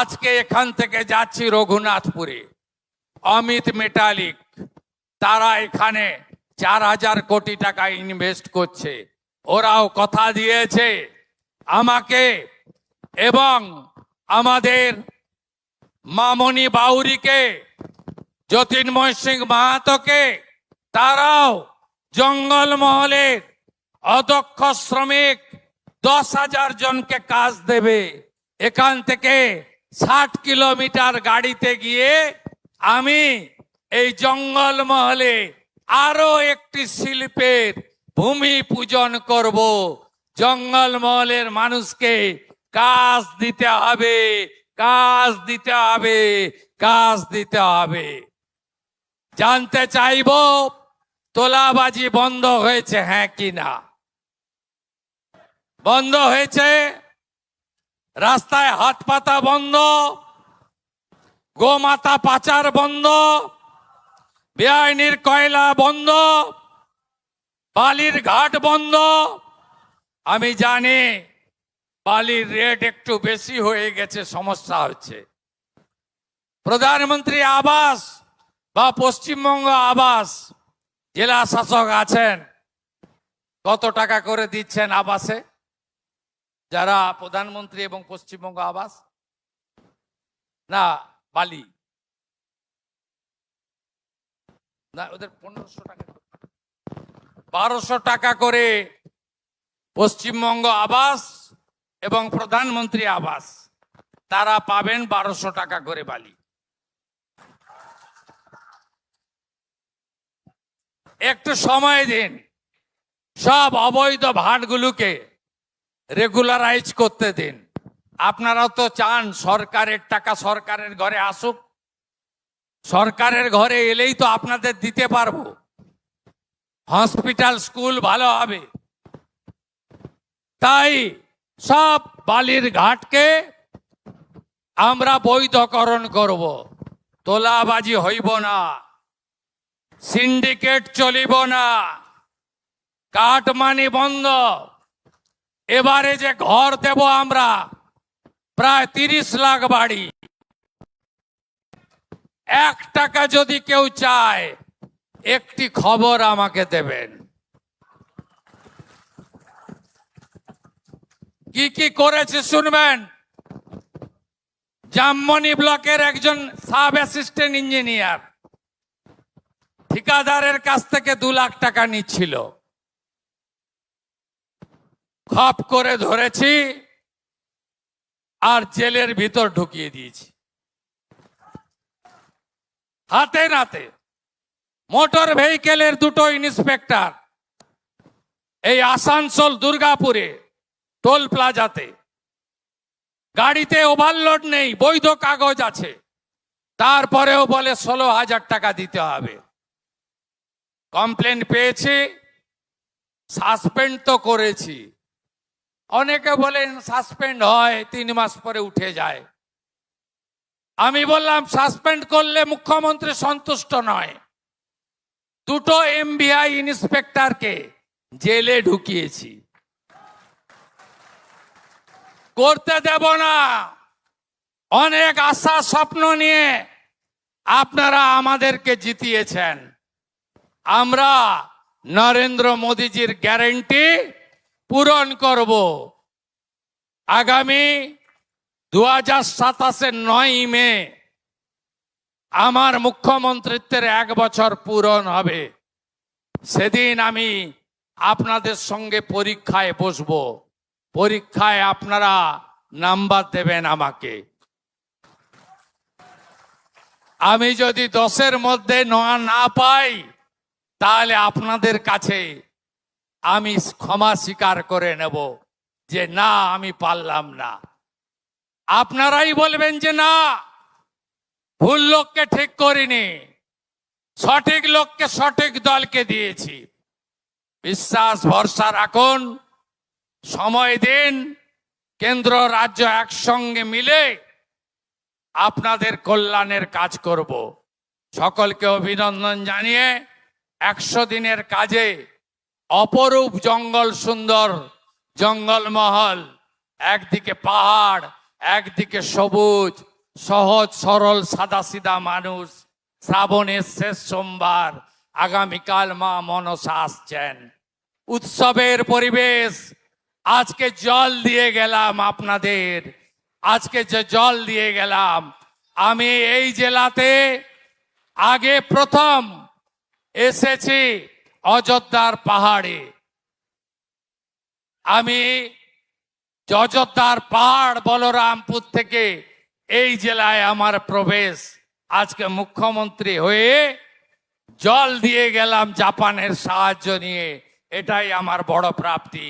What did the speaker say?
আজকে এখান থেকে যাচ্ছি রঘুনাথপুরে, অমিত মেটালিক, তারা এখানে 4,000 কোটি টাকা ইনভেস্ট করছে। ওরাও কথা দিয়েছে আমাকে এবং আমাদের মামনি বাউরিকে, জ্যোতির্ময় সিং মাহাতোকে, তারাও জঙ্গলমহলের অদক্ষ শ্রমিক 10,000 জনকে কাজ দেবে। এখান থেকে 60 কিলোমিটার গাড়িতে গিয়ে আমি এই জঙ্গলমহলে আরো একটি শিল্পের ভূমি পূজন করব। জঙ্গলমহলের মানুষকে কাজ দিতে হবে, কাজ দিতে হবে, কাজ দিতে হবে। জানতে চাইব তোলাবাজি বন্ধ হয়েছে হ্যাঁ কি না? বন্ধ হয়েছে। রাস্তায় হাত পাতা বন্ধ, গোমাতা পাচার বন্ধ, বেআইনির কয়লা বন্ধ, বালির ঘাট বন্ধ। আমি জানি বালির রেট একটু বেশি হয়ে গেছে, সমস্যা হচ্ছে। প্রধানমন্ত্রী আবাস বা পশ্চিমবঙ্গ আবাস, জেলা শাসক আছেন, কত টাকা করে দিচ্ছেন আবাসে যারা প্রধানমন্ত্রী এবং পশ্চিমবঙ্গ আবাস? না বালি না, ওদের 1500 টাকা, 1200 টাকা করে পশ্চিমবঙ্গ আবাস এবং প্রধানমন্ত্রী আবাস, তারা পাবেন 1200 টাকা করে বালি। একটু সময় দিন, সব অবৈধ ভাটগুলোকে রেগুলারাইজ করতে দিন। আপনারাও তো চান সরকারের টাকা সরকারের ঘরে আসুক, সরকারের ঘরে এলেই তো আপনাদের দিতে পারবো, হসপিটাল স্কুল ভালো হবে। তাই সব বালির ঘাটকে আমরা বৈধকরণ করব, তোলাবাজি হইব না, সিন্ডিকেট চলিব না, কাটমানি বন্ধ। এবারে যে ঘর দেব আমরা, প্রায় 30 লাখ বাড়ি, 1 টাকা যদি কেউ চায় একটি খবর আমাকে দেবেন। কি কি করেছে শুনবেন। জামমনি ব্লকের একজন সাব অ্যাসিস্ট্যান্ট ইঞ্জিনিয়ার ঠিকাদারের কাছ থেকে 2 লাখ টাকা নিচ্ছিল, খপ করে ধরেছি আর জেলের ভিতর ঢুকিয়ে দিয়েছি। হাতে নাতে মোটর ভেহিকেলের 2টো ইন্সপেক্টর এই আসানসোল দুর্গাপুরে টোল প্লাজাতে, গাড়িতে ওভারলোড নেই, বৈধ কাগজ আছে, তারপরেও বলে 16,000 টাকা দিতে হবে। কমপ্লেন পেয়েছি, সাসপেন্ড তো করেছি। অনেকে বলেন সাসপেন্ড হয় 3 মাস পরে উঠে যায়। আমি বললাম সাসপেন্ড করলে মুখ্যমন্ত্রী সন্তুষ্ট নয়, 2টো এমভিআই ইন্সপেক্টরকে জেলে ঢুকিয়েছি। করতে দেব না। অনেক আশা স্বপ্ন নিয়ে আপনারা আমাদেরকে জিতিয়েছেন। আমরা নরেন্দ্র মোদীজির গ্যারান্টি পূরণ করব। আগামী 2027-এর 9ই মে আমার মুখ্যমন্ত্রিত্বের 1 বছর পূরণ হবে। সেদিন আমি আপনাদের সঙ্গে পরীক্ষায় বসব, পরীক্ষায় আপনারা নাম্বার দেবেন আমাকে। আমি যদি 10-এর মধ্যে না পাই, তাহলে আপনাদের কাছে আমি ক্ষমা স্বীকার করে নেব যে না, আমি পারলাম না। আপনারাই বলবেন যে না, ভুল লোককে ঠিক করিনি, সঠিক লোককে সঠিক দলকে দিয়েছি। বিশ্বাস ভরসা রাখুন, সময় দিন, কেন্দ্র রাজ্য একসঙ্গে মিলে আপনাদের কল্যাণের কাজ করব। সকলকে অভিনন্দন জানিয়ে 100 দিনের কাজে অপরূপ জঙ্গল, সুন্দর জঙ্গলমহল, একদিকে পাহাড়, একদিকে সবুজ সহজ সরল সাদাসিধা মানুষ, শ্রাবণের শেষ সোমবার, আগামীকাল মা মনসা আসছেন, উৎসবের পরিবেশ। আজকে জল দিয়ে গেলাম আপনাদের, আজকে যে জল দিয়ে গেলাম, আমি এই জেলাতে আগে প্রথম এসেছি অযোধ্যার পাহাড়ে। আমি অযোধ্যার পাহাড় বলরামপুর থেকে এই জেলায় আমার প্রবেশ। আজকে মুখ্যমন্ত্রী হয়ে জল দিয়ে গেলাম জাপানের সাহায্য নিয়ে, এটাই আমার বড় প্রাপ্তি।